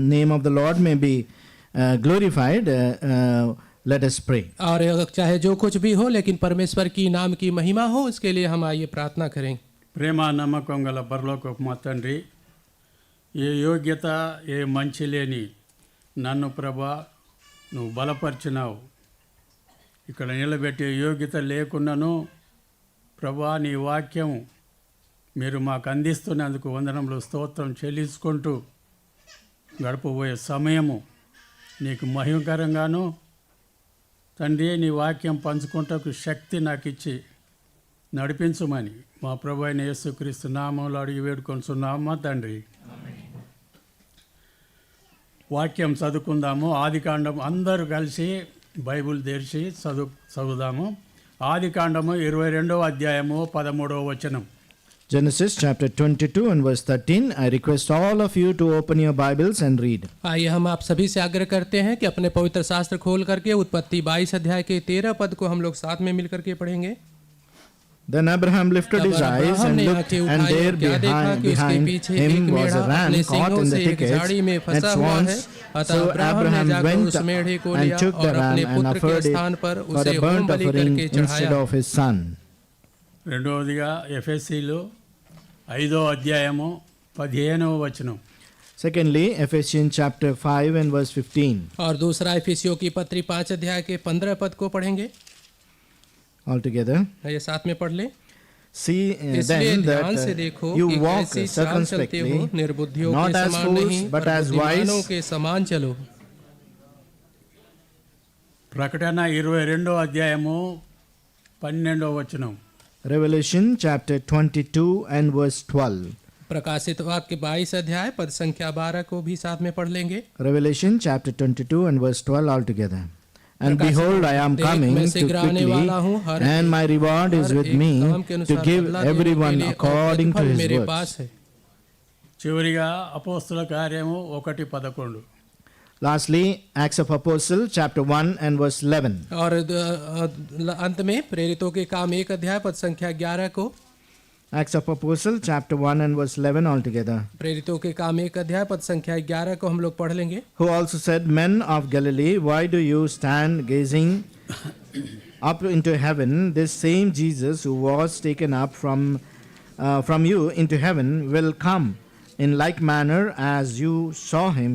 name of the Lord may be glorified. Let us pray. और चाहे जो कुछ भी हो, लेकिन परमेश्वर की नाम की महिमा हो, इसके लिए हम आइए प्रार्थना करें। ప్రేమ నమ్మకం గల పరలోకపు మా తండ్రి, ఏ యోగ్యత ఏ మంచి లేని నన్ను ప్రభా నువ్వు బలపరిచినావు. ఇక్కడ నిలబెట్టే యోగ్యత లేకున్నాను ప్రభా, నీ వాక్యం మీరు మాకు అందిస్తున్నందుకు వందనములు స్తోత్రం చెల్లించుకుంటూ గడపబోయే సమయము నీకు మహిమకరంగాను తండ్రి, నీ వాక్యం పంచుకుంటకు శక్తి నాకు ఇచ్చి నడిపించమని మా ప్రభు అయిన యేసుక్రీస్తు నామంలో అడిగి వేడుకొంచున్నాము మా తండ్రి. వాక్యం చదువుకుందాము. ఆదికాండం అందరూ కలిసి బైబిల్ తెరిచి చదువుదాము. ఆదికాండము 22వ అధ్యాయము 13వ వచనం. Genesis chapter 22 and verse 13. I request all of you to open your Bibles and read. आइए हम आप सभी से आग्रह करते हैं कि अपने पवित्र शास्त्र खोल करके उत्पत्ति 22 अध्याय के 13 पद को हम लोग साथ में मिलकर के पढ़ेंगे। Then Abraham lifted his eyes and looked, and there behind him was a ram caught in the thickets and swans. So Abraham went and took the ram and offered it for a burnt offering instead of his son. రెండవదిగా ఎఫెసీలు 5వ అధ్యాయము 15వ వచనం. Secondly, Ephesians chapter 5 and verse 15. और दूसरा इफिसियों की पत्री 5 अध्याय के 15 पद को पढ़ेंगे All together. ये साथ में पढ़ ले। See then that you walk circumspectly, not as fools but as wise. के समान चलो। ప్రకటన 22వ అధ్యాయము 12వ వచనం. Revelation chapter 22 and verse 12. प्रकाशित वाक्य 22 अध्याय पद संख्या 12 को भी साथ में पढ़ लेंगे। Revelation chapter 22 and verse 12 all together. And behold, I am coming too quickly, and my reward is with me to give everyone according to his works. చివరిగా అపోస్తల కార్యము 1:11. Lastly, Acts of Apostles chapter 1 and verse 11. और अंत में प्रेरितों के काम 1 अध्याय पद संख्या 11 को। Acts of Apostles chapter 1 and verse 11 all together. प्रेरितों के काम 1 अध्याय पद संख्या 11 को हम लोग पढ़ लेंगे। Who also said, Men of Galilee, why do you stand gazing up into heaven? This same Jesus who was taken up from you into heaven will come in like manner as you saw him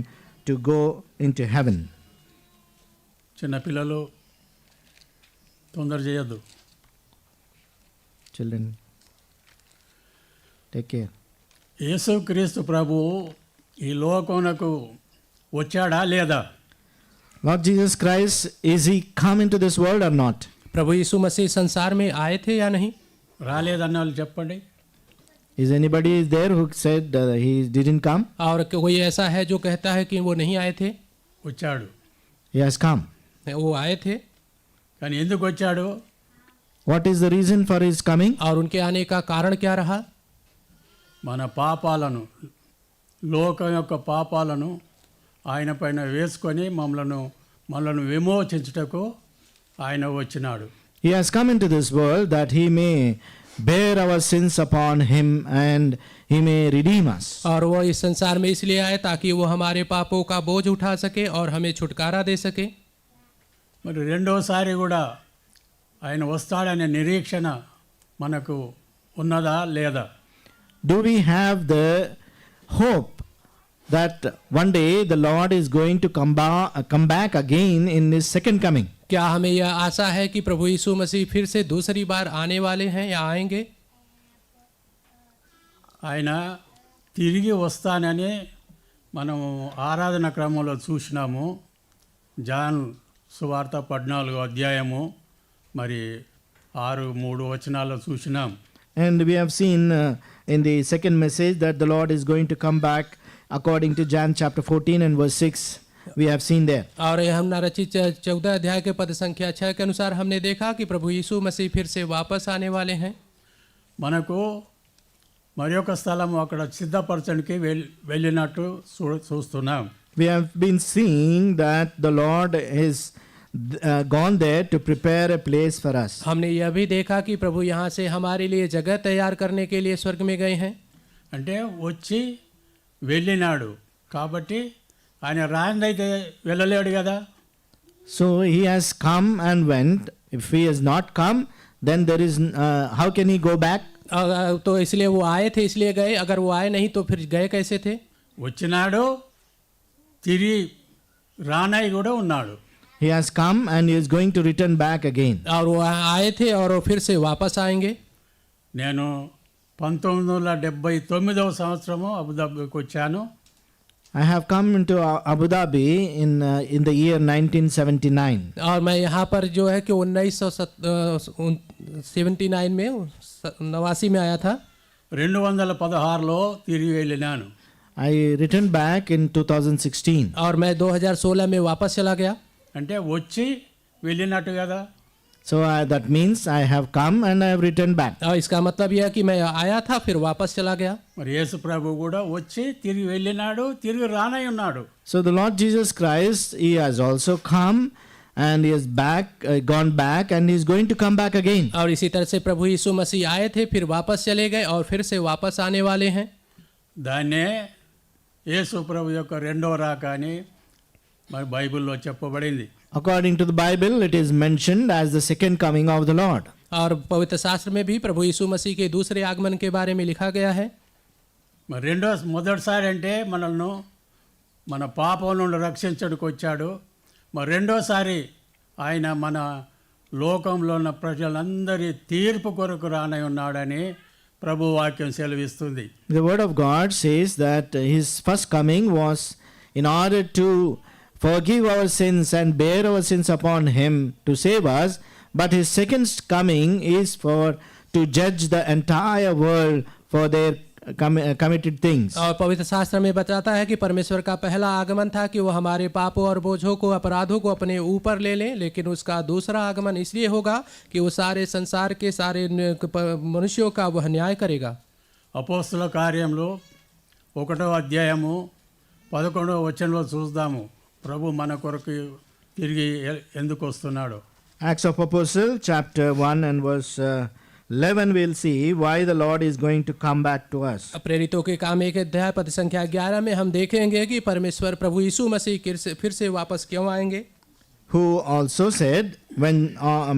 to go into heaven. చిన్నపిల్లలు తొందర చేయొద్దు. Children, take care. యేసుక్రీస్తు ప్రభు ఈ లోకమునకు వచ్చాడా లేదా? Lord Jesus Christ, is he come into this world or not? प्रभु यीशु मसीह संसार में आए थे या नहीं? రాలేదన్న వాళ్ళు చెప్పండి. Is anybody there who said he didn't come? और कोई ऐसा है जो कहता है कि वो नहीं आए थे? వచ్చాడు. He has come. वो आए थे। కానీ ఎందుకు వచ్చాడు? What is the reason for his coming? और उनके आने का कारण क्या रहा? మన పాపాలను, లోకం యొక్క పాపాలను ఆయన పైన వేసుకొని మనలను విమోచించుటకు ఆయన వచ్చినాడు. He has come into this world that he may bear our sins upon him and he may redeem us. और वो इस संसार में इसलिए आए ताकि वो हमारे पापों का बोझ उठा सके और हमें छुटकारा दे सके। మరి రెండోసారి కూడా ఆయన వస్తాడనే నిరీక్షణ మనకు ఉన్నదా లేదా? Do we have the hope that one day the Lord is going to come back again in his second coming? क्या हमें यह आशा है कि प्रभु यीशु मसीह फिर से दूसरी बार आने वाले हैं या आएंगे? ఆయన తిరిగి వస్తానని మనం ఆరాధన క్రమంలో చూసినాము. జాన్ సువార్త 14వ అధ్యాయము మరి 6-3 వచనాల్లో చూసినాం. And we have seen in the second message that the Lord is going to come back according to John chapter 14 and verse 6. We have seen there. और हमने रचित 14 अध्याय के पद संख्या 6 के अनुसार हमने देखा कि प्रभु यीशु मसीह फिर से वापस आने वाले हैं. మనకు మరి ఒక స్థలం అక్కడ సిద్ధపరచడానికి వెళ్ళినట్టు చూస్తున్నాం. We have been seeing that the Lord is gone there to prepare a place for us. हमने यह भी देखा कि प्रभु यहाँ से हमारे लिए जगह तैयार करने के लिए स्वर्ग में गए हैं. అంటే వచ్చి వెళ్ళినాడు కాబట్టి ఆయన రాందైతే వెళ్ళలేడు కదా. So he has come and went. If he has not come, then there is how can he go back? तो इसलिए वो आए थे इसलिए गए, अगर वो आए नहीं तो फिर गए कैसे थे? వచ్చినాడు, తిరిగి రానై కూడా ఉన్నాడు. He has come and he is going to return back again. और वो आए थे और वो फिर से वापस आएंगे. నేను 1979వ సంవత్సరము అబుదాబికి వచ్చాను. I have come into Abu Dhabi in the year 1979. और मैं यहाँ पर जो है कि 1979 में 89 में आया था. 216లో తిరిగి వెళ్ళినాను. I returned back in 2016. और मैं 2016 में वापस चला गया. అంటే వచ్చి వెళ్ళినట్టు కదా. So that means I have come and I have returned back. और इसका मतलब यह है कि मैं आया था फिर वापस चला गया. మరి యేసు ప్రభు కూడా వచ్చి తిరిగి వెళ్ళినాడు, తిరిగి రానై ఉన్నాడు. So the Lord Jesus Christ, he has also come and he is back, gone back and he is going to come back again. और इसी तरह से प्रभु यीशु मसीह आए थे फिर वापस चले गए और फिर से वापस आने वाले हैं. దాన్నే యేసు ప్రభు యొక్క రెండవ రాక అని మరి బైబిల్లో చెప్పబడింది. According to the Bible, it is mentioned as the second coming of the Lord. और पवित्र शास्त्र में भी प्रभु यीशु मसीह के दूसरे आगमन के बारे में लिखा गया है. మరి మొదటిసారి అంటే మనల్ని మన పాపం నుండి రక్షించడానికి వచ్చాడు. మరి రెండోసారి ఆయన మన లోకంలో ఉన్న ప్రజలందరి తీర్పు కొరకు రానై ఉన్నాడని ప్రభు వాక్యం సెలవిస్తుంది. The word of God says that his first coming was in order to forgive our sins and bear our sins upon him to save us, but his second coming is to judge the entire world for their committed things. और पवित्र शास्त्र में बताता है कि परमेश्वर का पहला आगमन था कि वो हमारे पापों और बोझों को अपराधों को अपने ऊपर ले लें, लेकिन उसका दूसरा आगमन इसलिए होगा कि वो सारे संसार के सारे मनुष्यों का वह न्याय करेगा. అపోస్తల కార్యములు 1వ అధ్యాయము 11వ వచనంలో చూద్దాము ప్రభు మన కొరకు తిరిగి ఎందుకు వస్తున్నాడు. Acts of Apostle chapter 1 and verse 11 we'll see why the Lord is going to come back to us. प्रेरितों के काम 1 अध्याय पद संख्या 11 में हम देखेंगे कि परमेश्वर प्रभु यीशु मसीह फिर से वापस क्यों आएंगे. Who also said, when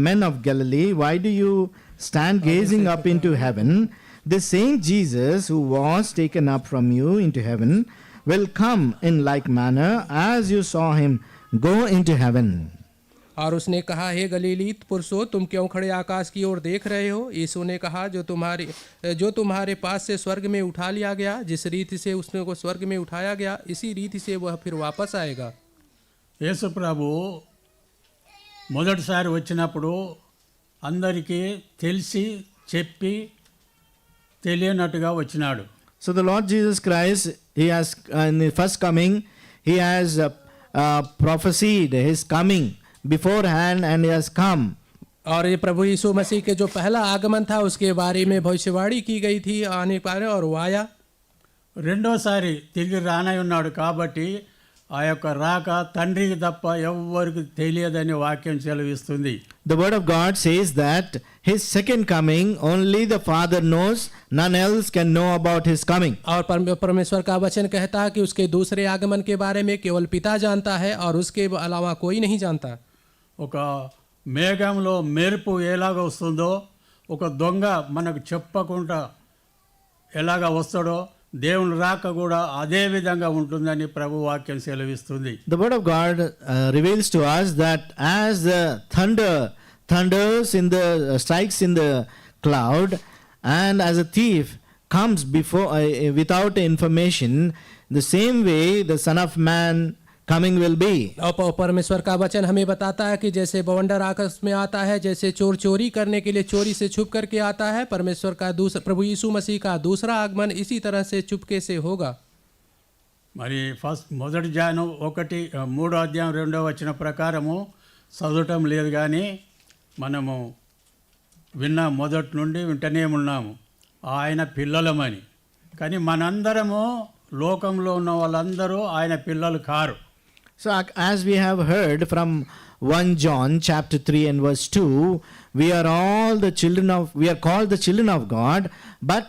men of Galilee, why do you stand gazing up into heaven? The same Jesus who was taken up from you into heaven will come in like manner as you saw him go into heaven. और उसने कहा, हे गलीली पुरुषों, तुम क्यों खड़े आकाश की ओर देख रहे हो? यीशु ने कहा, जो तुम्हारे पास से स्वर्ग में उठा लिया गया, जिस रीति से उसने को स्वर्ग में उठाया गया, इसी रीति से वह फिर वापस आएगा. యేసు ప్రభు మొదటిసారి వచ్చినప్పుడు అందరికీ తెలిసి చెప్పి తెలియనట్టుగా వచ్చినాడు. So the Lord Jesus Christ, he has in the first coming, he has prophesied his coming beforehand and he has come. और ये प्रभु यीशु मसीह के जो पहला आगमन था उसके बारे में भविष्यवाणी की गई थी आने पर, और वो आया. రెండోసారి తిరిగి రానై ఉన్నాడు కాబట్టి ఆ యొక్క రాక తండ్రికి తప్ప ఎవ్వరికి తెలియదని వాక్యం సెలవిస్తుంది. The word of God says that his second coming only the Father knows, none else can know about his coming. और परमेश्वर का वचन कहता है कि उसके दूसरे आगमन के बारे में केवल पिता जानता है और उसके अलावा कोई नहीं जानता. ఒక మేఘంలో మెరుపు ఎలాగ వస్తుందో, ఒక దొంగ మనకు చెప్పకుండా ఎలాగ వస్తాడో దేవుని రాక కూడా అదే విధంగా ఉంటుందని ప్రభు వాక్యం సెలవిస్తుంది. The word of God reveals to us that as the thunders in the strikes in the cloud, and as a thief comes before without information, the same way the Son of Man coming will be. और परमेश्वर का वचन हमें बताता है कि जैसे बवंडर आकाश में आता है, जैसे चोर चोरी करने के लिए चोरी से छुप करके आता है, परमेश्वर का प्रभु यीशु मसीह का दूसरा आगमन इसी तरह से चुपके से होगा. మరి మొదటి జాను 1:3 అధ్యాయం 2వ వచనం ప్రకారము చదవటం లేదు, కానీ మనము మొదటి నుండి వింటనే ఉన్నాము ఆయన పిల్లలమని. కానీ మనందరము లోకంలో ఉన్న వాళ్ళందరూ ఆయన పిల్లలు car. So as we have heard from 1 John chapter 3 and verse 2, we are called the children of God, but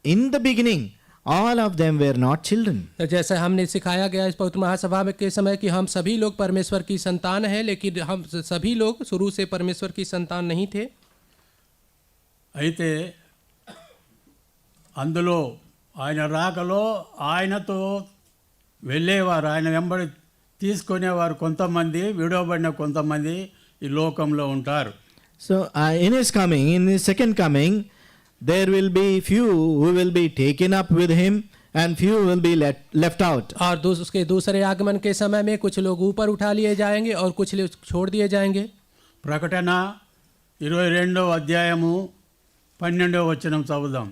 in the beginning all of them were not children. जैसे हमने सिखाया गया इस पवित्र महासभा में के समय कि हम सभी लोग परमेश्वर की संतान हैं, लेकिन हम सभी लोग शुरू से परमेश्वर की संतान नहीं थे। అయితే అందులో ఆయన రాకలో ఆయనతో వెళ్ళేవారు, ఆయన వెంబడి తీసుకునేవారు కొంతమంది, విడవబడిన కొంతమంది ఈ లోకంలో ఉంటారు. So in his coming, in his second coming, there will be few who will be taken up with him and few will be left out. और उसके दूसरे आगमन के समय में कुछ लोग ऊपर उठा लिए जाएंगे और कुछ लोग छोड़ दिए जाएंगे। ప్రకటన 22వ అధ్యాయము 12వ వచనం చదువుదాం.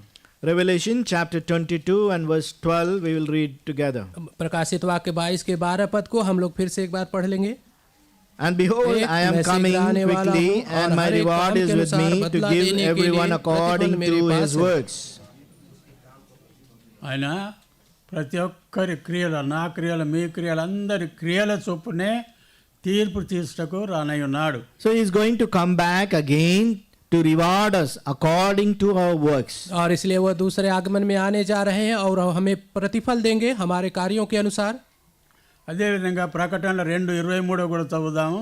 Revelation chapter 22 and verse 12 we will read together. प्रकाशित वाक्य 22 के 12 पद को हम लोग फिर से एक बार पढ़ लेंगे। And behold, I am coming quickly, and my reward is with me to give everyone according to his works. ఆయన ప్రతి ఒక్కరి క్రియలు, నా క్రియలు, మీ క్రియలు, అందరి క్రియల చొప్పునే తీర్పు తీర్చుటకు రానయ్యున్నాడు. So he is going to come back again to reward us according to our works. और इसलिए वह दूसरे आगमन में आने जा रहे हैं और हमें प्रतिफल देंगे हमारे कार्यों के अनुसार। అదేవిధంగా ప్రకటన 2:23 కూడా చదువుదాము.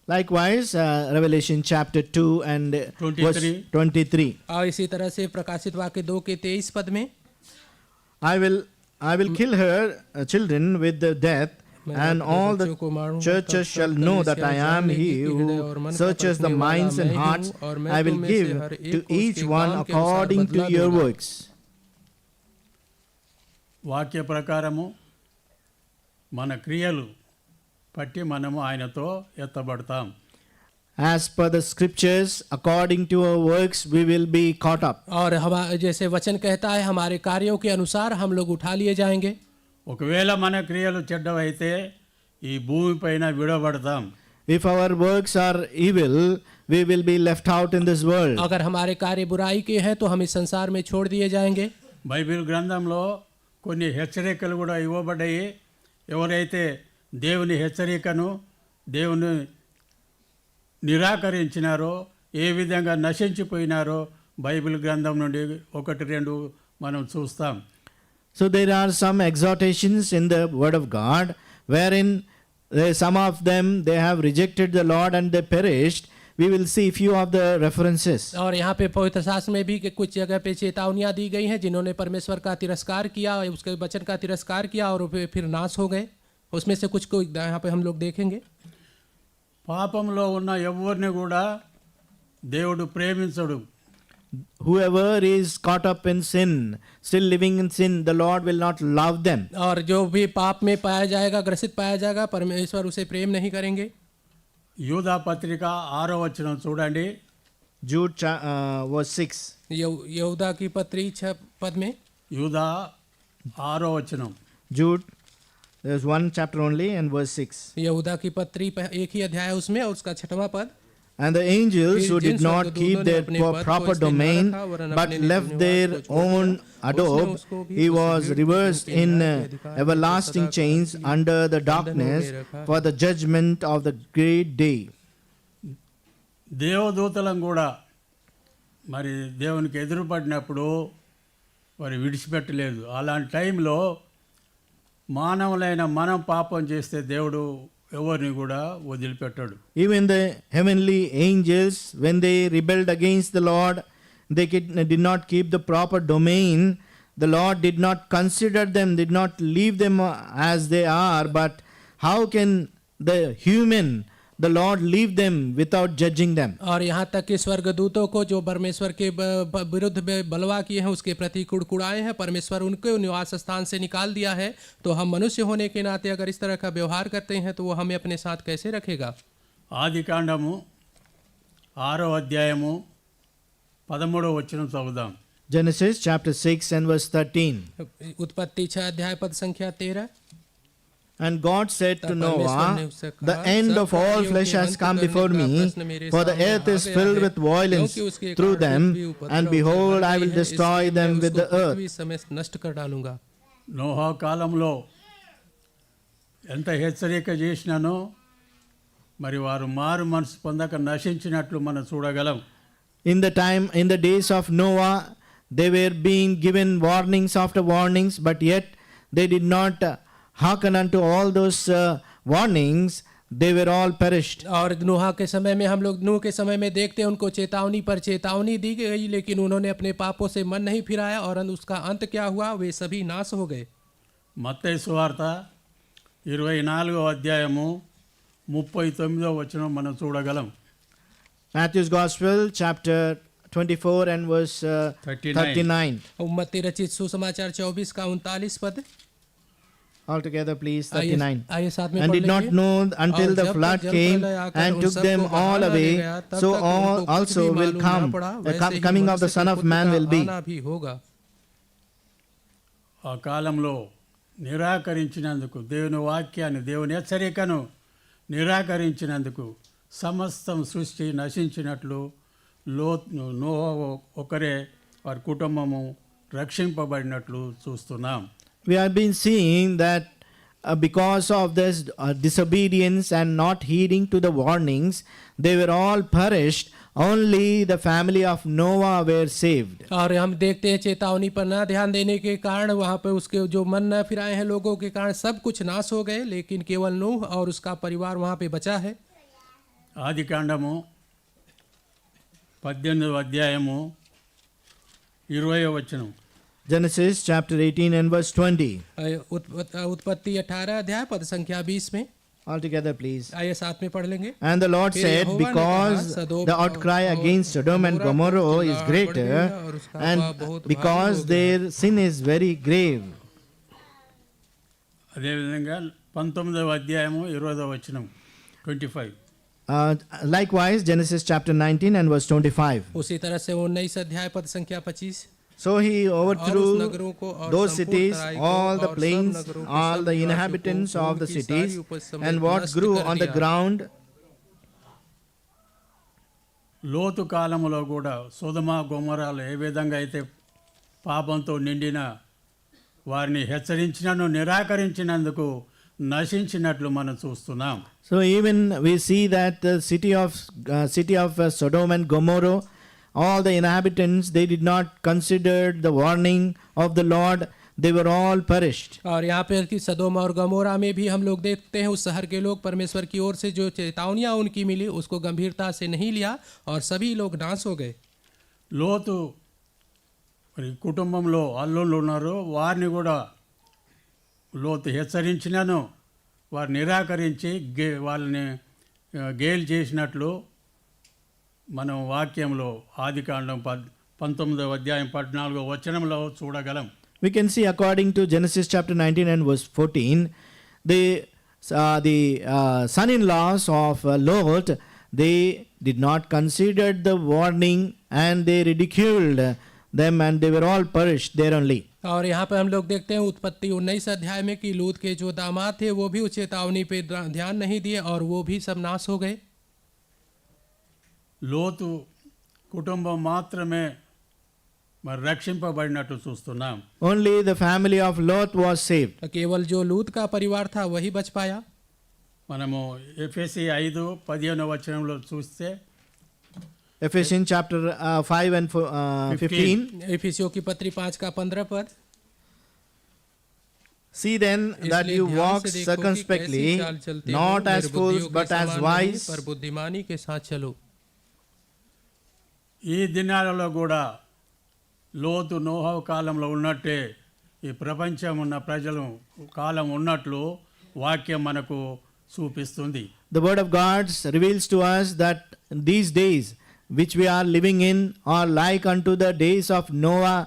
Likewise, Revelation chapter 2 and verse 23. और इसी तरह से प्रकाशित वाक्य 2 के 23 पद में I will kill her children with the death, and all the churches shall know that I am he who searches the minds and hearts. I will give to each one according to your works. వాక్య ప్రకారము మన క్రియలు పట్టి మనము ఆయనతో ఎత్తబడతాం. As per the scriptures, according to our works, we will be caught up. और हम जैसे वचन कहता है हमारे कार्यों के अनुसार हम लोग उठा लिए जाएंगे। ఒకవేళ మన క్రియలు చెడ్డవైతే ఈ భూమిపైన విడవబడతాం. If our works are evil, we will be left out in this world. अगर हमारे कार्य बुराई के हैं तो हम इस संसार में छोड़ दिए जाएंगे। బైబిల్ గ్రంథంలో కొన్ని హెచ్చరికలు కూడా ఇవ్వబడ్డాయి. ఎవరైతే దేవుని హెచ్చరికను, దేవుని నిరాకరించినారో, ఏ విధంగా నశించిపోయినారో బైబిల్ గ్రంథం నుండి 1-2 మనం చూస్తాం. So there are some exhortations in the word of God wherein some of them they have rejected the Lord and they perished. We will see few of the references. और यहाँ पे पवित्र शास्त्र में भी कि कुछ जगह पे चेतावनियां दी गई हैं जिन्होंने परमेश्वर का तिरस्कार किया, उसके वचन का तिरस्कार किया और फिर नाश हो गए। उसमें से कुछ को यहाँ पे हम लोग देखेंगे। పాపంలో ఉన్న ఎవరిని కూడా దేవుడు ప్రేమించడు. Whoever is caught up in sin, still living in sin, the Lord will not love them. और जो भी पाप में पाया जाएगा, ग्रसित पाया जाएगा, परमेश्वर उसे प्रेम नहीं करेंगे। యూదా పత్రిక 6వ వచనం చూడండి. Jude verse 6. यहूदा की पत्री 6 पद में, యూదా 6వ వచనం. Jude, there's one chapter only and verse 6. यहूदा की पत्री एक ही अध्याय उसमें और उसका 6वां पद। And the angels who did not keep their proper domain but left their own adobe, he was reversed in everlasting chains under the darkness for the judgment of the great day. దేవదూతలను కూడా మరి దేవునికి ఎదురుపడినప్పుడు వారు విడిచిపెట్టలేదు. అలాంటి టైంలో మానవులైన మనం పాపం చేస్తే దేవుడు ఎవరిని కూడా వదిలిపెట్టాడు. Even the heavenly angels, when they rebelled against the Lord, they did not keep the proper domain. The Lord did not consider them, did not leave them as they are. But how can the Lord leave them without judging them? और यहाँ तक कि स्वर्गदूतों को जो परमेश्वर के विरुद्ध बलवा किए हैं, उसके प्रति कुड़कुड़ाए हैं, परमेश्वर उनके निवास स्थान से निकाल दिया है। तो हम मनुष्य होने के नाते अगर इस तरह का व्यवहार करते हैं तो वो हमें अपने साथ कैसे रखेगा। ఆదికాండము 6వ అధ్యాయము 13వ వచనం చదువుదాం. Genesis chapter 6 and verse 13. उत्पत्ति 6 अध्याय पद संख्या 13। And God said to Noah, the end of all flesh has come before me, for the earth is filled with violence through them, and behold, I will destroy them with the earth. नष्ट कर डालूंगा। నోహా కాలంలో ఎంత హెచ్చరిక చేసినానో మరి వారు మారు మనసు పొందక నశించినట్లు మనం చూడగలం. In the days of Noah, They were being given warnings after warnings, but yet they did not hearken unto all those warnings. They were all perished. और नूह के समय में हम लोग नूह के समय में देखते हैं उनको चेतावनी पर चेतावनी दी गई, लेकिन उन्होंने अपने पापों से मन नहीं फिराया और उसका अंत क्या हुआ, वे सभी नाश हो गए। మత్తయి సువార్త 24వ అధ్యాయము 39వ వచనం మనం చూడగలం. Matthew's Gospel, chapter 24 and verse 39. मत्ती रचित सुसमाचार 24 का 39 पद। Altogether, please, 39. आइए साथ में And पढ़ did not लेंगे। know until और the जब flood जल came प्रलय आकर and उन took सबको them बहा all ले away, गया, तब so तक all उनको कुछ also भी will मालूम come. ना पड़ा, The वैसे ही coming of the मनुष्य Son के of पुत्र Man का will be. आना भी होगा। ఆ కాలంలో నిరాకరించినందుకు, దేవుని వాక్యాన్ని, దేవుని హెచ్చరికను నిరాకరించినందుకు సమస్తం సృష్టి నశించినట్లు నోహ ఒకరే వారి కుటుంబము రక్షింపబడినట్లు చూస్తున్నాం. We have been seeing that because of this disobedience and not heeding to the warnings, they were all perished. Only the family of Noah were saved. और हम देखते हैं चेतावनी पर न ध्यान देने के कारण वहाँ पे उसके जो मन न फिराए हैं लोगों के कारण सब कुछ नाश हो गए, लेकिन केवल नूह और उसका परिवार वहाँ पे बचा है। ఆది కాండము 18వ అధ్యాయము 20వ వచనం. Genesis chapter 18 and verse 20. उत्पत्ति 18 अध्याय पद संख्या 20 में। Altogether, please. आइए साथ में पढ़ लेंगे। And the Lord फिर said, यहोवा ने because कहा, सदोम the outcry और against Sodom and गमोरा Gomorrah बहुत is बढ़ greater, गया और उसका and पाप बहुत भारी because हो गया। their sin is very grave. అదేవిధంగా 19వ అధ్యాయము 20వ వచనం 25. Likewise, Genesis chapter 19 and verse 25. उसी तरह से 19 अध्याय पद संख्या 25। So he overthrew नगरों को और those संपूर्ण cities, तराई को all the और सब plains, नगरों को, all सब the निवासियों को, inhabitants of the उनकी cities, सारी उपज समेत and what नष्ट grew कर on the दिया। ground. లోతు కాలంలో కూడా సొదొమ గొమొరాలు ఏ విధంగా అయితే పాపంతో నిండిన వారిని హెచ్చరించినను నిరాకరించినందుకు నశించినట్లు మనం చూస్తున్నాం. So even we see that the city of Sodom and Gomorrah, all the inhabitants, they did not consider the warning of the Lord. They were all perished. और यहाँ पे कि सदोम और गमोरा में भी हम लोग देखते हैं उस शहर के लोग परमेश्वर की ओर से जो चेतावनियाँ उनकी मिली उसको गंभीरता से नहीं लिया और सभी लोग नाश हो गए। లోతు మరి కుటుంబంలో అల్లుళ్ళు ఉన్నారు, వారిని కూడా లోతు హెచ్చరించినను వారు నిరాకరించి వాళ్ళని గేలి చేసినట్లు మనం వాక్యంలో ఆదికాండం 19వ అధ్యాయం 14వ వచనంలో చూడగలం. We can see according to Genesis chapter 19 and verse 14, the son-in-laws of Lot, they did not consider the warning and they ridiculed them and they were all perished there only. और यहाँ पे हम लोग देखते हैं उत्पत्ति 19 अध्याय में कि लूत के जो दामाद थे वो भी उस चेतावनी पे ध्यान नहीं दिए और वो भी सब नाश हो गए। లోతు కుటుంబం మాత్రమే మరి రక్షింపబడినట్టు చూస్తున్నాం. Only the family of Lot was saved. केवल जो लूत का परिवार था वही बच पाया। మనము ఎఫెసీ 5:15 వచనంలో చూస్తే Ephesians chapter 5 and 15. इफिसियों की पत्री 5 का 15 पद। See then that इसलिए you ध्यान walk से देखो कि circumspectly, कैसी चाल चलते हो, not as fools निर्बुद्धियों के but as समान नहीं, wise, पर बुद्धिमानी के साथ चलो। ఈ దినాలలో కూడా లోతు నోహ కాలంలో ఉన్నట్టే ఈ ప్రపంచం ఉన్న ప్రజలు కాలం ఉన్నట్లు వాక్యం మనకు చూపిస్తుంది. The word of God reveals to us that these days which we are living in are like unto the days of Noah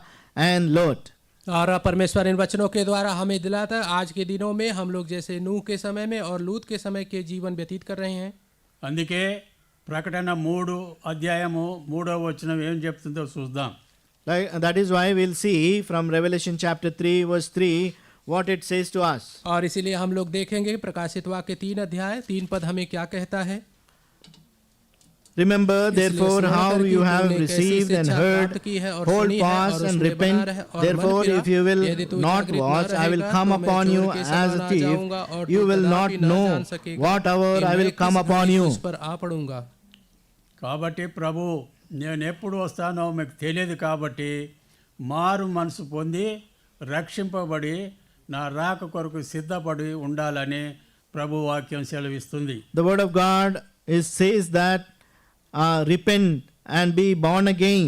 and Lot. और परमेश्वर इन वचनों के द्वारा हमें दिलाता है आज के दिनों में हम लोग जैसे नूह के समय में और लूत के समय के जीवन व्यतीत कर रहे हैं। అందుకే ప్రకటన 3 అధ్యాయము 3వ వచనం ఏం చెప్తుందో చూద్దాం. That is why we'll see from Revelation chapter 3 verse 3 what it says to us. और इसीलिए हम लोग देखेंगे प्रकाशित वाक्य 3 अध्याय 3 पद हमें क्या कहता है। Remember therefore स्मरण how कर कि you have तुमने कैसी received and शिक्षा heard, प्राप्त की है और hold सुनी है fast और and उसमें बना repent. रहे और मन Therefore फिरा। if you will यदि तू not जागृत न watch, I will रहेगा, come तो मैं upon चोर you के as समान a आ thief. जाऊंगा और You तू will not कदापि न know जान सकेगा what hour कि I मैं will किस come upon घड़ी you. उस पर आ पड़ूंगा। కాబట్టి ప్రభు నేను ఎప్పుడు వస్తానో మీకు తెలియదు కాబట్టి మారు మనసు పొంది రక్షింపబడి నా రాక కొరకు సిద్ధపడి ఉండాలని ప్రభు వాక్యం సెలవిస్తుంది. The word of God says that repent and be born again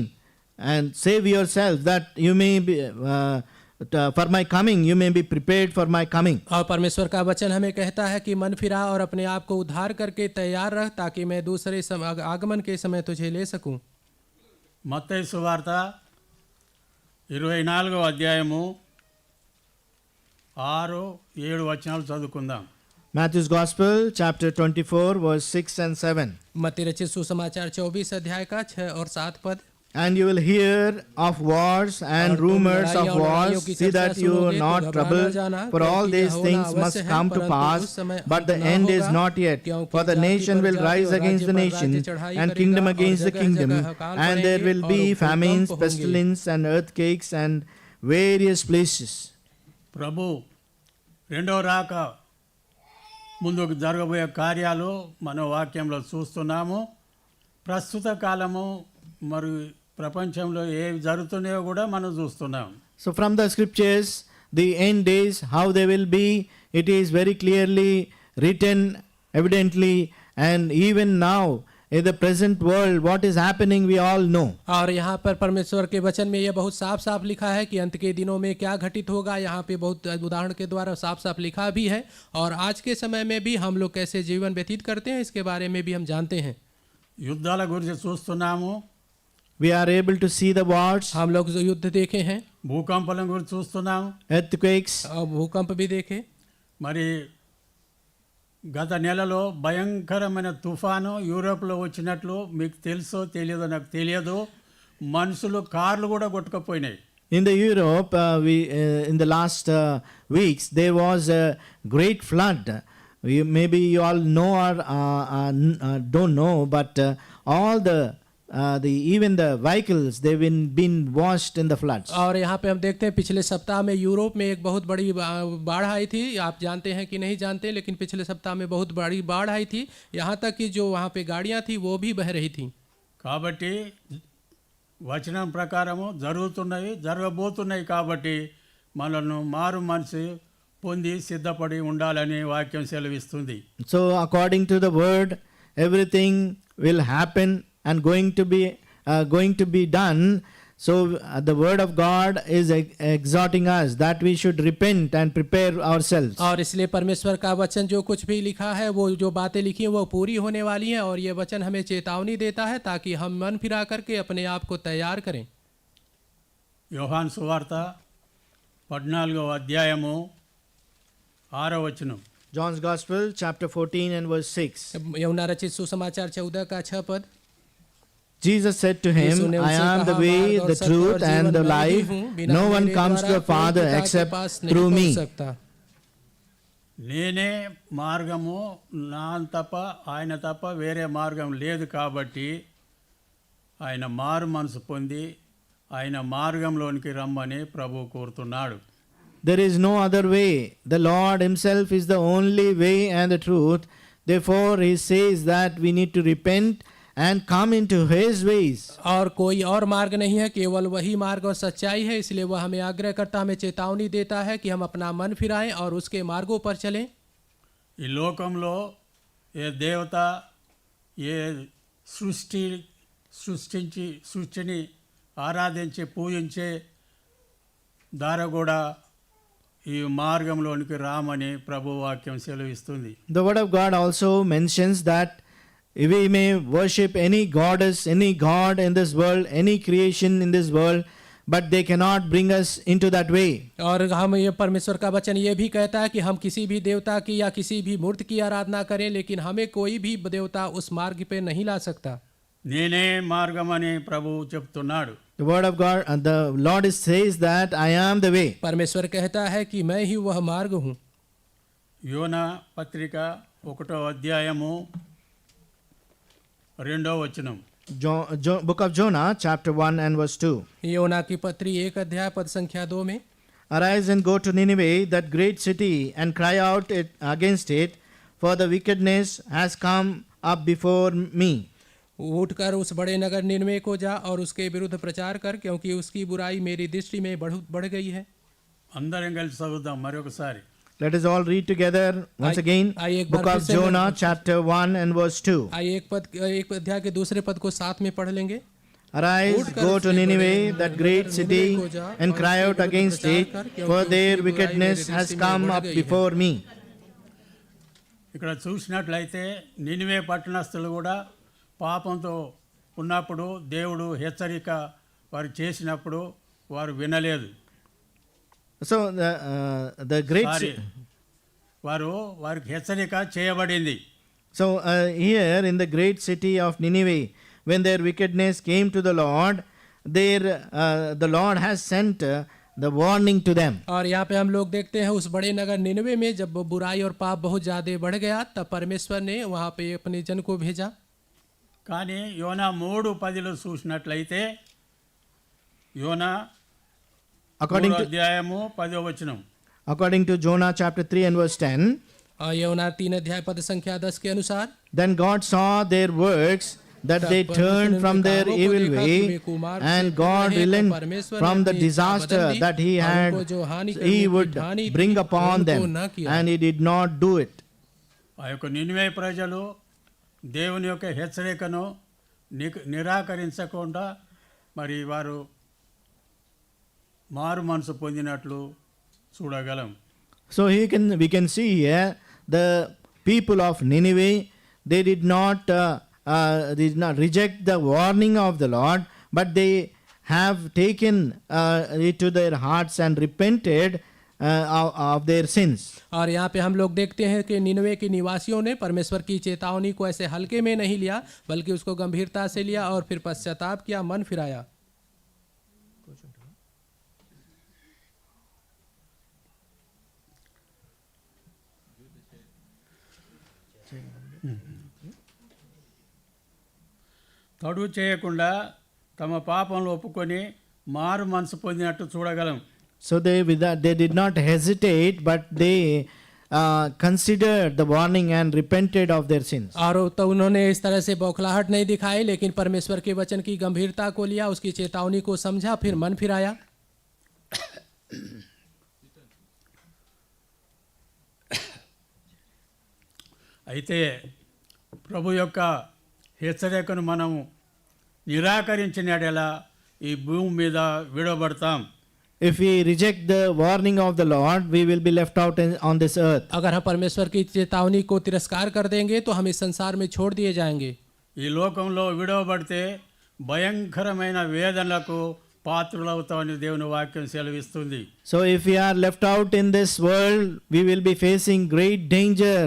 and save yourself that you may be for my coming, you may be prepared for my coming. और परमेश्वर का वचन हमें कहता है कि मन फिरा और अपने आप को उद्धार करके तैयार रह, ताकि मैं दूसरे आगमन के समय तुझे ले सकूं. మత్తయి సువార్త 24వ అధ్యాయము 6-7 వచనాలు చదువుకుందాం. Matthew's Gospel, chapter 24, verse 6 and 7. मत्ती रचित सुसमाचार 24 अध्याय का 6 और 7 पद. And you will hear of wars and और तुम rumors लड़ाइयों of और लड़ाइयों wars. की See चर्चा that you सुनोगे not तो घबरा न troubled, जाना, for all क्योंकि these यह things होना must अवश्य है, come to परंतु pass, उस समय but the अंत न end is होगा, not yet. क्योंकि For the जाति nation पर will जाति rise और against राज्य the पर nation, राज्य चढ़ाई and करेगा, kingdom और against the जगह kingdom, जगह अकाल and there पड़ेंगे will और be भूकंप famines, होंगे. pestilence, and earthquakes, and various places. ప్రభు రెండో రాక ముందుకు జరగబోయే కార్యాలు మన వాక్యంలో చూస్తున్నాము. ప్రస్తుత కాలము మరి ప్రపంచంలో ఏవి జరుగుతున్నాయో కూడా మనం చూస్తున్నాం. So from the scriptures, the end days, how they will be, it is very clearly written, evidently, and even now, in the present world, what is happening, we all know. और यहाँ पर परमेश्वर के वचन में यह बहुत साफ साफ लिखा है कि अंत के दिनों में क्या घटित होगा. यहाँ पे बहुत उदाहरण के द्वारा साफ साफ लिखा भी है, और आज के समय में भी हम लोग कैसे जीवन व्यतीत करते हैं इसके बारे में भी हम जानते हैं. యుద్ధాల గురించి చూస్తున్నాము, We are able to see the wars, हम लोग जो युद्ध देखे हैं, భూకంపాల గురించి చూస్తున్నాము. earthquakes. और भूकंप भी देखे. మరి గత నెలలో భయంకరమైన తుఫాను యూరోప్లో వచ్చినట్లు మీకు తెలుసో తెలియదో నాకు తెలియదు. మనుషులు కార్లు కూడా కొట్టుకుపోయినాయి. In the Europe, in the last weeks, there was a great flood. Maybe you all know or don't know, but all even the vehicles, they've been washed in the floods. और यहाँ पे हम देखते हैं पिछले सप्ताह में यूरोप में एक बहुत बड़ी बाढ़ आई थी. आप जानते हैं कि नहीं जानते, लेकिन पिछले सप्ताह में बहुत बड़ी बाढ़ आई थी. यहाँ तक कि जो वहाँ पे गाड़ियाँ थी वो भी बह रही थी. కాబట్టి వచనం ప్రకారము జరుగుతున్నవి జరగబోతున్నాయి. కాబట్టి మనల్ని మారు మనసు పొంది సిద్ధపడి ఉండాలని వాక్యం సెలవిస్తుంది. So according to the word, everything will happen and going to be done. So the word of God is exhorting us that we should repent and prepare ourselves. और इसलिए परमेश्वर का वचन जो कुछ भी लिखा है, वो जो बातें लिखी हैं वो पूरी होने वाली हैं, और ये वचन हमें चेतावनी देता है ताकि हम मन फिरा करके अपने आप को तैयार करें. యోహాను సువార్త 14వ అధ్యాయము 6వ వచనం. John's Gospel, chapter 14 and verse 6. यूहन्ना रचित सुसमाचार 14 का 6 पद. Jesus said to Yeshu him, ने I उनसे am the कहा, way, मार्ग और the सत्य truth, और and जीवन the मैं ही life. हूँ, बिना No one मेरे comes to द्वारा the Father कोई पिता के except पास नहीं through पहुँच me. सकता. నేనే మార్గము, నా తప్ప ఆయన తప్ప వేరే మార్గం లేదు. కాబట్టి ఆయన మారు మనసు పొంది ఆయన మార్గంలోనికి రమ్మని ప్రభు కోరుతున్నాడు. There is no other way. The Lord himself is the only way and the truth. Therefore he says that we need to repent and come into his ways. और कोई और मार्ग नहीं है, केवल वही मार्ग और सच्चाई है. इसलिए वह हमें आग्रह करता, हमें चेतावनी देता है कि हम अपना मन फिराएं और उसके मार्गों पर चलें. ఈ లోకంలో ఏ దేవత ఏ సృష్టిని ఆరాధించి పూజించే దార కూడా ఈ మార్గంలోనికి రామని ప్రభు వాక్యం సెలవిస్తుంది. The word of God also mentions that we may worship any goddess, any god in this world, any creation in this world, but they cannot bring us into that way. और हम ये परमेश्वर का वचन ये भी कहता है कि हम किसी भी देवता की या किसी भी मूर्ति की आराधना करें, लेकिन हमें कोई भी देवता उस मार्ग पे नहीं ला सकता. నేనే మార్గమని ప్రభు చెప్తున్నాడు. The word of God, the Lord says that I am the way. परमेश्वर कहता है कि मैं ही वह मार्ग हूँ. యోనా పత్రిక 1వ అధ్యాయము 2వ వచనం. Book of Jonah, chapter 1 and verse 2. योना की पत्री 1 अध्याय पद संख्या 2 में. Arise and go to Nineveh, that great city, and cry out against it, for the wickedness has come up before me. उठकर उस बड़े नगर निनवे को जा और उसके विरुद्ध प्रचार कर, क्योंकि उसकी बुराई मेरी दृष्टि में बढ़ गई है। అందరం కలిసి చదువుదాం మరొకసారి. Let us all read together once again. आइए एक बार Book फिर of से Jonah, chapter 1 and verse 2. आइए एक अध्याय के दूसरे पद को साथ में पढ़ लेंगे। Arise, go to Nineveh, that great city, and cry out against it, for their wickedness has come up before me. ఇక్కడ చూసినట్లయితే నినివే పట్టణస్థులు కూడా పాపంతో ఉన్నప్పుడు దేవుడు హెచ్చరిక వారు చేసినప్పుడు వారు వినలేదు. So the great వారికి హెచ్చరిక చేయబడింది. So here in the great city of Nineveh, when their wickedness came to the Lord, the Lord has sent the warning to them. और यहाँ पे हम लोग देखते हैं उस बड़े नगर निनवे में जब बुराई और पाप बहुत ज्यादा बढ़ गया, तब परमेश्वर ने वहाँ पे अपने जन को भेजा। కానీ యోనా 3:10 చూసినట్లయితే యోనా According to అధ్యాయము 10వ వచనం. According to Jonah chapter 3 and verse 10, और यहोना 3 अध्याय पद संख्या 10 के अनुसार, then God saw their works, that they turned from their evil way, and God relent from the disaster that he would bring upon them, and he did not do it. ఆ యొక్క నినివే ప్రజలు దేవుని యొక్క హెచ్చరికను నిరాకరించకుండా మరి వారు మారు మనసు పొందినట్లు చూడగలం. So we can see here the people of Nineveh, they did not reject the warning of the Lord, but they have taken it to their hearts and repented of their sins. और यहाँ पे हम लोग देखते हैं कि निनवे के निवासियों ने परमेश्वर की चेतावनी को ऐसे हल्के में नहीं लिया, बल्कि उसको गंभीरता से लिया और फिर पश्चाताप किया, मन फिराया। తడు చేయకుండా తమ పాపంలో ఒప్పుకొని మారు మనసు పొందినట్టు చూడగలం. So they did not hesitate, but they considered the warning and repented of their sins. और तो उन्होंने इस तरह से बौखलाहट नहीं दिखाई, लेकिन परमेश्वर के वचन की गंभीरता को लिया, उसकी चेतावनी को समझा, फिर मन फिराया। అయితే ప్రభు యొక్క హెచ్చరికను మనము నిరాకరించిన యెడల ఈ భూమి మీద విడవబడతాం. If we reject the warning of the Lord, we will be left out on this earth. अगर हम परमेश्वर की चेतावनी को तिरस्कार कर देंगे तो हम इस संसार में छोड़ दिए जाएंगे। ఈ లోకంలో విడవబడితే భయంకరమైన వేదనలకు పాత్రులవుతామని దేవుని వాక్యం సెలవిస్తుంది. So if we are left out in this world, we will be facing great danger,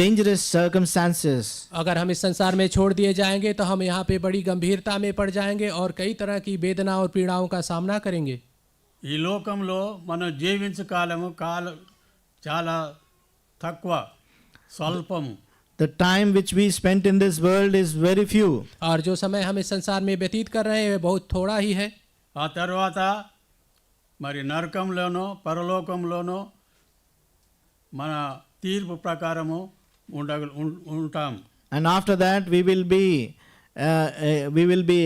dangerous circumstances. अगर हम इस संसार में छोड़ दिए जाएंगे तो हम यहाँ पे बड़ी गंभीरता में पड़ जाएंगे और कई तरह की वेदना और पीड़ाओं का सामना करेंगे। ఈ లోకంలో మనం జీవించే కాలము చాలా తక్కువ, స్వల్పము. The time which we spent in this world is very few. और जो समय हम इस संसार में व्यतीत कर रहे हैं बहुत थोड़ा ही है। ఆ తర్వాత మరి నరకంలోనో పరలోకంలోనో మన తీర్పు ప్రకారము ఉంటాం. And after that we will be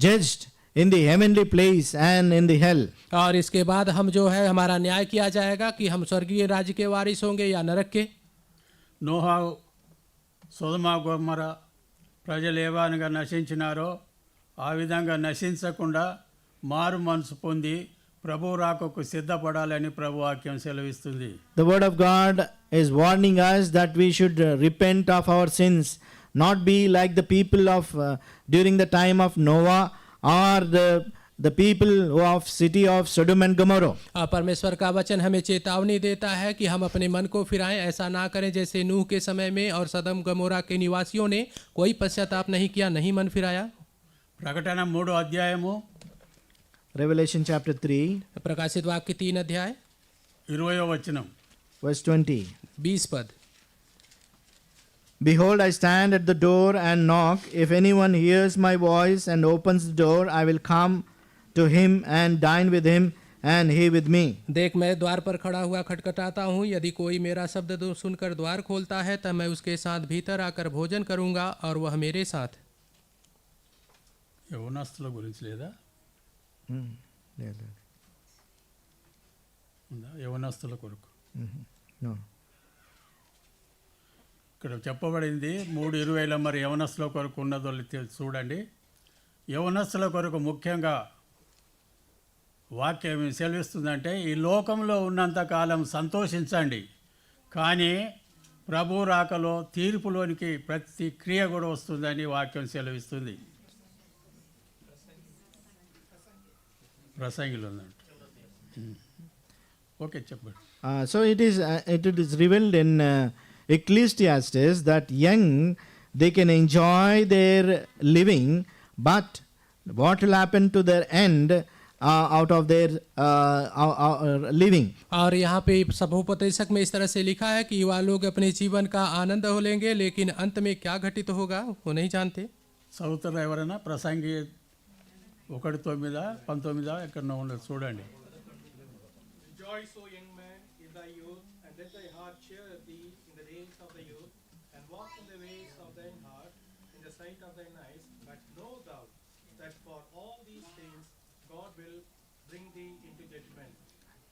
judged in the heavenly place and in the hell. और इसके बाद हम जो है हमारा न्याय किया जाएगा कि हम स्वर्गीय राज्य के वारिस होंगे या नरक के। నోహా సొదొమ గొమొర్రా ప్రజలు ఏ విధంగా నశించినారో ఆ విధంగా నశించకుండా మారు మనసు పొంది ప్రభు రాకకు సిద్ధపడాలని ప్రభు వాక్యం సెలవిస్తుంది. The word of God is warning us that we should repent of our sins, not be like the people of during the time of Noah or the people of city of Sodom and Gomorrah. परमेश्वर का वचन हमें चेतावनी देता है कि हम अपने मन को फिराएं, ऐसा ना करें जैसे नूह के समय में और सदम गमोरा के निवासियों ने कोई पश्चाताप नहीं किया, नहीं मन फिराया। ప్రకటన 3వ అధ్యాయము Revelation chapter 3 प्रकाशित वाक्य 3 अध्याय 20వ వచనం. verse 20. 20 पद। Behold, I stand at the door and knock. If anyone hears my voice and opens the door, I will come to him and dine with him and he with me. देख मैं द्वार पर खड़ा हुआ खटखटाता हूँ, यदि कोई मेरा शब्द सुनकर द्वार खोलता है तब मैं उसके साथ भीतर आकर भोजन करूँगा और वह मेरे साथ। యవనస్తుల గురించి లేదా? లేదు. ఉందా? యవనస్తుల కొరకు No. ఇక్కడ చెప్పబడింది 3:20లో మరి యవనస్తుల కొరకు ఉన్నదో చూడండి. యవనస్తుల కొరకు ముఖ్యంగా వాక్యం ఏమి సెలవిస్తుందంటే, ఈ లోకంలో ఉన్నంతకాలం సంతోషించండి, కానీ ప్రభు రాకలో తీర్పులోనికి ప్రతి క్రియ కూడా వస్తుందని వాక్యం సెలవిస్తుంది. ప్రసంగిలో ఉందంట. ఓకే, చెప్పండి. So it is revealed in Ecclesiastes that young, they can enjoy their living, but what will happen to their end out of their living? और यहाँ पे सभोपदेशक में इस तरह से लिखा है कि युवा लोग अपने जीवन का आनंद हो लेंगे, लेकिन अंत में क्या घटित होगा वो नहीं जानते. చదువుతారా ఎవరైనా? ప్రసంగి 1:9-19 ఎక్కడో ఉండదు, చూడండి. Rejoice, O young man, in thy youth, and let thy heart cheer thee in the days of thy youth, and walk in the ways of thine heart, in the sight of thine eyes. But know thou that for all these things God will bring thee into judgment.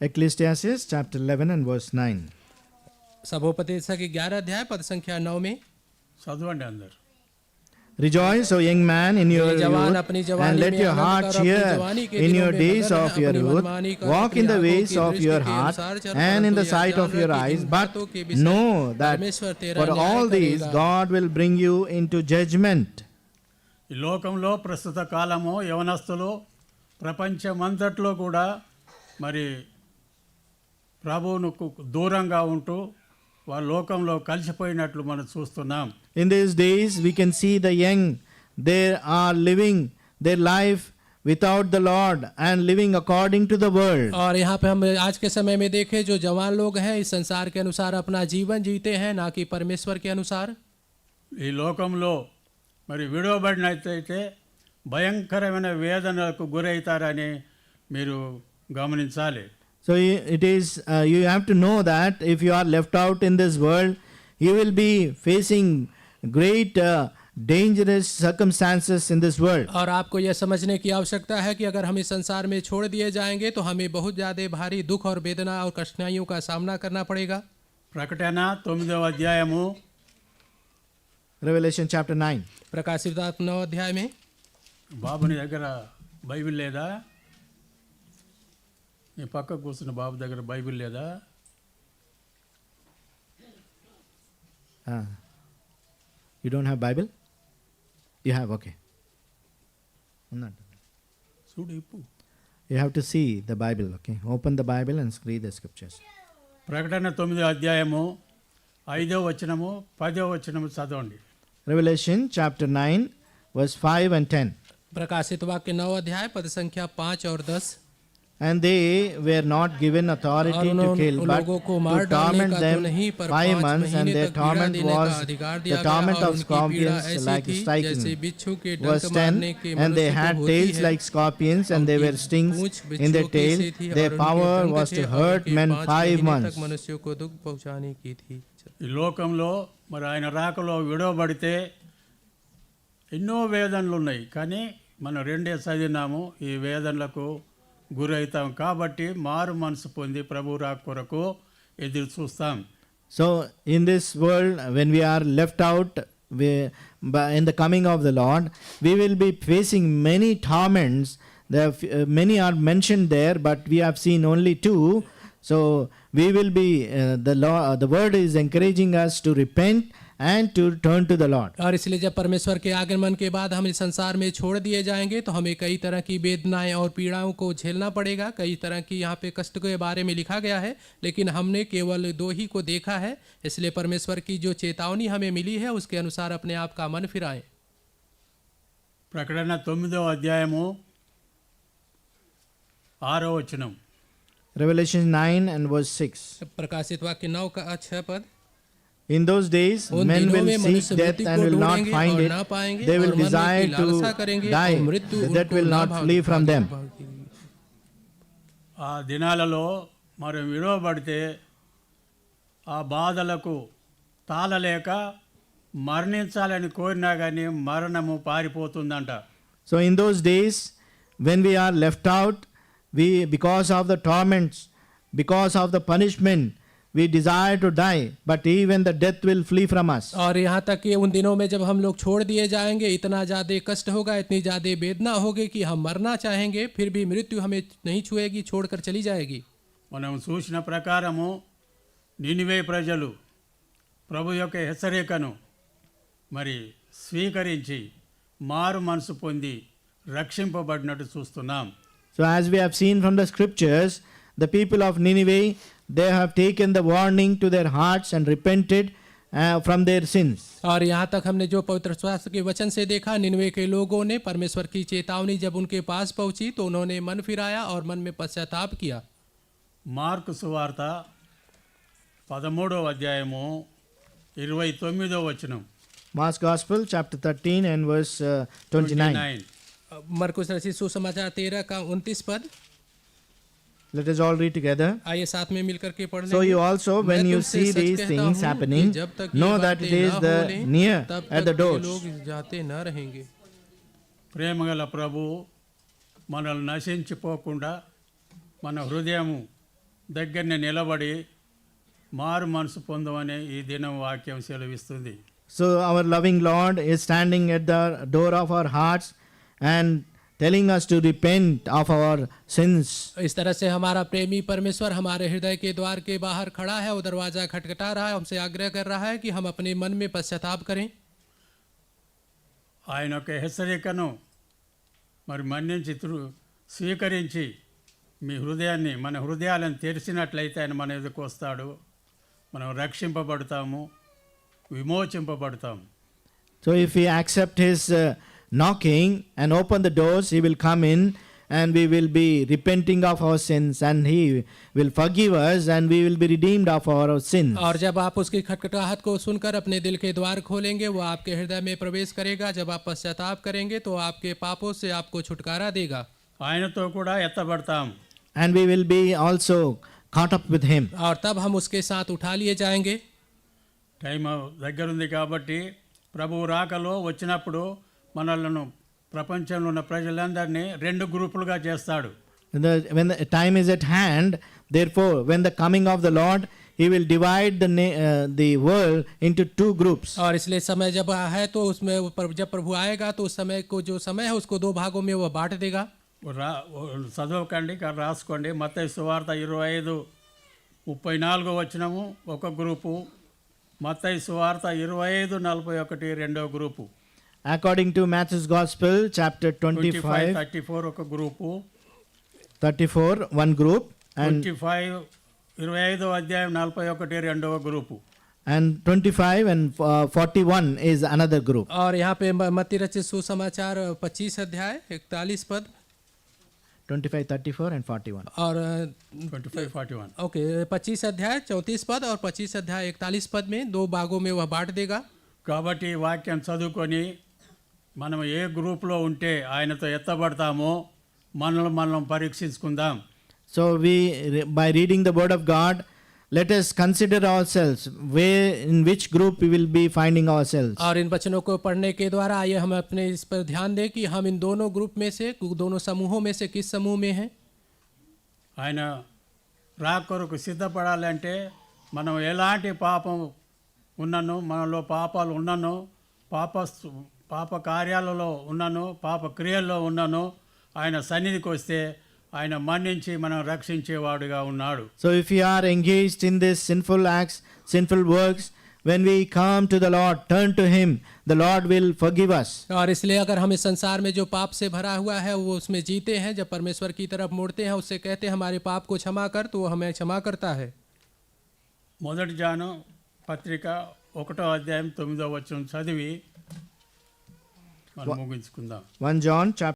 Ecclesiastes chapter 11 and verse 9. सभोपदेशक 11 अध्याय पद संख्या 9 में, చదవండి అందరు. Rejoice, O young man, in your जवान youth, अपनी and जवानी let में your आनंद heart कर, अपनी cheer जवानी के in दिनों your में days मगन of है, your अपनी youth. मनमानी कर, Walk अपनी in the आँखों ways की of दृष्टि your के heart अनुसार चल, and in परंतु the यह sight जान of रख your कि eyes. इन But बातों के विषय know that परमेश्वर तेरा for न्याय all these करेगा. God will bring you into judgment. ఈ లోకంలో ప్రస్తుత కాలము యవనస్తులు ప్రపంచమంతట్లో కూడా మరి ప్రభువుకు దూరంగా ఉంటూ వాళ్ళ లోకంలో కలిసిపోయినట్లు మనం చూస్తున్నాం. In these days, we can see the young, they are living their life without the Lord and living according to the world. और यहाँ पे हम आज के समय में देखें, जो जवान लोग हैं इस संसार के अनुसार अपना जीवन जीते हैं, ना कि परमेश्वर के अनुसार. ఈ లోకంలో మరి విడవబడినట్లయితే భయంకరమైన వేదనలకు గురవుతారని మీరు గమనించాలి. So it is, you have to know that if you are left out in this world, you will be facing great dangerous circumstances in this world. और आपको यह समझने की आवश्यकता है कि अगर हम इस संसार में छोड़ दिए जाएंगे तो हमें बहुत ज़्यादा भारी दुख और वेदना और कठिनाइयों का सामना करना पड़ेगा. ప్రకటన 9వ అధ్యాయము Revelation chapter 9. प्रकाशित वाक्य 9 अध्याय में, బాబుని దగ్గర బైబిల్ లేదా? నీ పక్క కూర్చున్న బాబు దగ్గర బైబిల్ లేదా? You don't have Bible? You have, okay. Not. చూడు ఇప్పు. You have to see the Bible, okay? Open the Bible and read the scriptures. ప్రకటన 9వ అధ్యాయము 5వ వచనము 10వ వచనము చదవండి. Revelation chapter 9 verse 5 and 10. प्रकाशित वाक्य 9 अध्याय पद संख्या 5 और 10. And they were not given authority और to kill, उन but लोगों को to मार डालने torment का तो them नहीं, पर 5 5 months, and महीने their तक पीड़ा torment देने का was अधिकार the दिया गया. torment और of उनकी पीड़ा scorpions ऐसी like थी striking. जैसे बिच्छू के Verse डंक 10, मारने के and they मनुष्य को had होती tails है. like scorpions, and और they उनकी were stings Poonch in their बिच्छुओं की tail. सी थी, Their और उनके power डंक was थे, to और hurt उनके men 5 5 महीने months. तक मनुष्यों को दुख पहुंचाने की थी. ఈ లోకంలో మరి ఆయన రాకలో విడవబడితే ఎన్నో వేదనలు ఉన్నాయి, కానీ మనం 2 చదివినాము. ఈ వేదనలకు గురవుతాం కాబట్టి మారు మనసు పొంది ప్రభు రాక కొరకు ఎదురు చూస్తాం. So in this world, when we are left out in the coming of the Lord, we will be facing many torments. Many are mentioned there, but we have seen only 2. So we will be, the word is encouraging us to repent and to turn to the Lord. और इसलिए जब परमेश्वर के आगमन के बाद हम इस संसार में छोड़ दिए जाएंगे तो हमें कई तरह की वेदनाएं और पीड़ाओं को झेलना पड़ेगा. कई तरह की यहाँ पे कष्ट के बारे में लिखा गया है, लेकिन हमने केवल 2 ही को देखा है. इसलिए परमेश्वर की जो चेतावनी हमें मिली है उसके अनुसार अपने आप का मन फिराएं. ప్రకటన 9వ అధ్యాయము 6వ వచనం. Revelation 9 and verse 6. प्रकाशित वाक्य 9 का 6 पद. In those days, उन men दिनों will में seek मनुष्य death मृत्यु and को will not ढूंढेंगे find और it. ना पाएंगे, They will और मन की desire लालसा to करेंगे, die. और मृत्यु Death will उनको ना not flee from them. ఆ దినాలలో మరి విడవబడితే ఆ బాధలకు తాళలేక మరణించాలని కోరినా కానీ మరణము పారిపోతుందంట. So in those days, when we are left out, we, because of the torments, because of the punishment, we desire to die, but even the death will flee from us. और यहाँ तक कि उन दिनों में जब हम लोग छोड़ दिए जाएंगे, इतना ज़्यादा कष्ट होगा, इतनी ज़्यादा वेदना होगी कि हम मरना चाहेंगे, फिर भी मृत्यु हमें नहीं छुएगी, छोड़कर चली जाएगी। మనం చూసిన ప్రకారము నినివే ప్రజలు ప్రభు యొక్క హెచ్చరికను మరి స్వీకరించి మారు మనసు పొంది రక్షింపబడినట్టు చూస్తున్నాం. So as we have seen from the scriptures, the people of Nineveh, they have taken the warning to their hearts and repented from their sins. और यहाँ तक हमने जो पवित्र शास्त्र के वचन से देखा, निनवे के लोगों ने परमेश्वर की चेतावनी जब उनके पास पहुंची तो उन्होंने मन फिराया और मन में पश्चाताप किया। మార్కు సువార్త 13వ అధ్యాయము 29వ వచనం. Mark's Gospel, chapter 13 and verse 29. मरकुस रचित सुसमाचार 13 का 29 पद। Let us all read together. आइए साथ में मिलकर के पढ़ So लेंगे। you also, when मैं you तुमसे see सच these कहता things हूँ happening, कि जब तक ये know that बातें it is ना the होलें, near तब at the तक ये doors. लोग जाते न रहेंगे। ప్రేమగల ప్రభు మనల్ని నశించిపోకుండా మన హృదయము దగ్గరనే నిలబడి మారు మనసు పొందమని ఈ దినం వాక్యం సెలవిస్తుంది. So our loving Lord is standing at the door of our hearts and telling us to repent of our sins. इस तरह से हमारा प्रेमी परमेश्वर हमारे हृदय के द्वार के बाहर खड़ा है और दरवाजा खटखटा रहा है, हमसे आग्रह कर रहा है कि हम अपने मन में पश्चाताप करें। ఆయన యొక్క హెచ్చరికను మరి మన్నించి స్వీకరించి మీ హృదయాన్ని మన హృదయాలను తెరిచినట్లయితే ఆయన మన ఎదుకు వస్తాడు, మనం రక్షింపబడతాము, విమోచింపబడతాము. So if we accept his knocking and open the doors, he will come in and we will be repenting of our sins and he will forgive us and we will be redeemed of our sins. और जब आप उसकी खटखटाहट को सुनकर अपने दिल के द्वार खोलेंगे, वो आपके हृदय में प्रवेश करेगा। जब आप पश्चाताप करेंगे तो आपके पापों से आपको छुटकारा देगा। ఆయనతో కూడా ఎత్తబడతాం. And we will be also caught up with him. और तब हम उसके साथ उठा लिए जाएंगे। టైం దగ్గరుంది కాబట్టి ప్రభువు రాకలో వచ్చినప్పుడు మనలను ప్రపంచంలో ఉన్న ప్రజలందరినీ 2 గ్రూపులుగా చేస్తాడు. When the time is at hand, therefore, when the coming of the Lord, he will divide the world into 2 groups. और इसलिए समय जब है तो उसमें जब प्रभु आएगा तो उस समय को जो समय है उसको 2 भागों में वह बांट देगा। చదవకండి ఇక్కడ రాసుకోండి. మత్తయి సువార్త 25:34 వచనము ఒక గ్రూపు, మత్తయి సువార్త 25:41 రెండో group, According to Matthew's Gospel, chapter 25, 34 ఒక గ్రూపు, 34, one group, and 25వ అధ్యాయం 41 రెండవ group. And 25 and 41 is another group. और यहाँ पे मत्ती रचित सुसमाचार 25 अध्याय 41 पद 25, 34 and 41. और 25-41. ओके 25 अध्याय 34 पद और 25 अध्याय 41 पद में 2 भागों में वह बांट देगा। కాబట్టి ఈ వాక్యం చదువుకొని మనం ఏ గ్రూప్లో ఉంటే ఆయనతో ఎత్తబడతామో మనం పరీక్షించుకుందాం. So by reading the word of God, let us consider ourselves in which group we will be finding ourselves. और इन वचनों को पढ़ने के द्वारा आइए हम अपने इस पर ध्यान दें कि हम इन दोनों ग्रुप में से, दोनों समूहों में से किस समूह में हैं। ఆయన రాకొరకు సిద్ధపడాలంటే మనం ఎలాంటి పాపం ఉన్నను, మనలో పాపాలు ఉన్నను, పాప కార్యాలలో ఉన్నను, పాప క్రియల్లో ఉన్నను, ఆయన సన్నిధికి వస్తే ఆయన మన్నించి మనం రక్షించేవాడుగా ఉన్నాడు. So if we are engaged in this sinful acts, sinful works, when we come to the Lord, turn to him, the Lord will forgive us. और इसलिए अगर हम इस संसार में जो पाप से भरा हुआ है वो उसमें जीते हैं, जब परमेश्वर की तरफ मुड़ते हैं, उससे कहते हैं हमारे पाप को क्षमा कर, तो वो हमें क्षमा करता है। మొదటి జాను పత్రిక 1వ అధ్యాయం 9వ వచనం చదివి మనం ముగించుకుందాం. 1 John chapter